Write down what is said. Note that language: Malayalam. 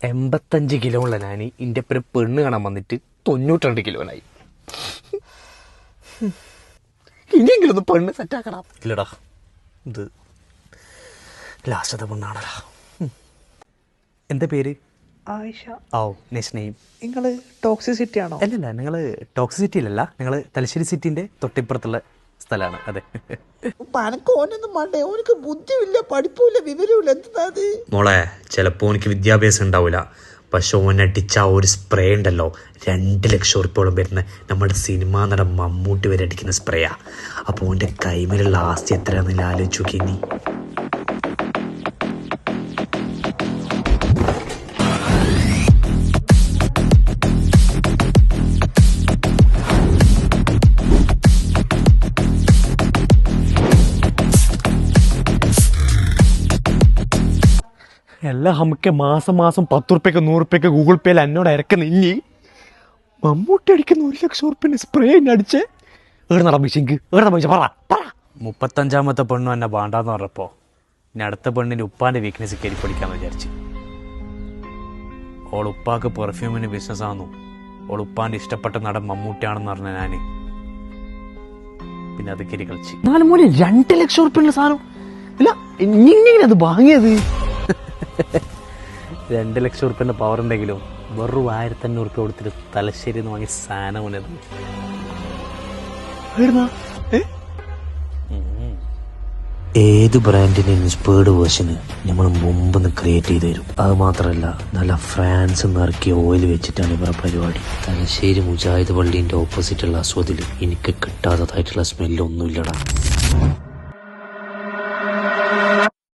85 കിലോ ഉള്ള ഞാൻ എൻ്റെ പേര് പെണ്ണ് കാണാൻ വന്നിട്ട് 92 കിലോനായി. ഇനിയെങ്കിലും ഒന്ന് പെണ്ണ് സെറ്റാക്കണം. ഇല്ലടാ, ഇത് ലാസ്റ്റത്തെ പെണ്ണാണല്ലോ. എന്താ പേര്? ആയിഷ. ഓ, നൈസ് നെയിം. നിങ്ങൾ ടോക്സിസിറ്റി ആണോ? അല്ലല്ല, ഞങ്ങൾ ടോക്സിസിറ്റിയിലല്ല, ഞങ്ങൾ തലശ്ശേരി സിറ്റിൻ്റെ തൊട്ടിപ്പുറത്തുള്ള സ്ഥലമാണ്. അതെ. ഓനൊന്നും വേണ്ടേ, ഓനക്ക് ബുദ്ധിയില്ല, പഠിപ്പില്ല, വിവരമില്ല. എന്താ മോളെ, ചിലപ്പോൾ എനിക്ക് വിദ്യാഭ്യാസം ഉണ്ടാവില്ല, പക്ഷെ ഓനടിച്ച ആ ഒരു സ്പ്രേ ഉണ്ടല്ലോ, 2 ലക്ഷം ഉറുപ്പോളം വരുന്ന നമ്മുടെ സിനിമാ നടൻ മമ്മൂട്ടി വരെ അടിക്കുന്ന സ്പ്രേയാ. അപ്പോൾ ഓൻ്റെ കൈമേലുള്ള ആസ്തി എത്രയാണെന്നില്ല ആലോചിച്ചു നോക്കി. നീ എല്ലാം നമുക്ക് മാസം 10 റുപ്യക്ക് 100 റുപ്യക്ക് ഗൂഗിൾ പേയിൽ എന്നോട് ഇറക്കുന്ന ഇനി മമ്മൂട്ടി അടിക്കുന്ന 1 ലക്ഷം ഉറുപ്പിൻ്റെ സ്പ്രേ അടിച്ചേ. ഏടെ നടപ്പിച്ചെങ്കിൽ ഏടെ നടപ്പിച്ച പറ. 35ാമത്തെ പെണ്ണു എന്നെ വേണ്ടാന്ന് പറഞ്ഞപ്പോൾ ഇനി അടുത്ത പെണ്ണിൻ്റെ ഉപ്പാൻ്റെ വീക്ക്നെസ് കയറി പഠിക്കാമെന്ന് വിചാരിച്ചു. ഓളുപ്പാക്ക് പെർഫ്യൂമിന് ബിസിനസ്സാണെന്നു ഓളുപ്പാൻ്റെ ഇഷ്ടപ്പെട്ട നടൻ മമ്മൂട്ടിയാണെന്ന് പറഞ്ഞ ഞാൻ പിന്നെ അത് കയറി കളിച്ച്. 2 ലക്ഷം ഉറുപ്പിയുള്ള സാധനം ഇല്ല, ഇങ്ങനെ അത് വാങ്ങിയത്. 2 ലക്ഷം ഉറുപ്പിൻ്റെ പവർ ഉണ്ടെങ്കിലും വെറും 1500 ഉറുപ്പ്യ കൊടുത്തിട്ട് തലശ്ശേരി എന്ന് വാങ്ങിയ സാധനമാണത്. ഏത് ബ്രാൻഡിൻ്റെ ഇൻസ്പയർഡ് വേർഷന് നമ്മൾ മുമ്പ് ക്രിയേറ്റ് ചെയ്ത് തരും. അത് മാത്രമല്ല, നല്ല ഫ്രാൻസ് നിറക്കിയ ഓയിൽ വെച്ചിട്ടാണ് ഇവരുടെ പരിപാടി. തലശ്ശേരി മുജാഹിദ് പള്ളീൻ്റെ ഓപ്പോസിറ്റുള്ള അസ്വദിൽ എനിക്ക് കിട്ടാത്തതായിട്ടുള്ള സ്മെല്ലൊന്നുമില്ലടാ.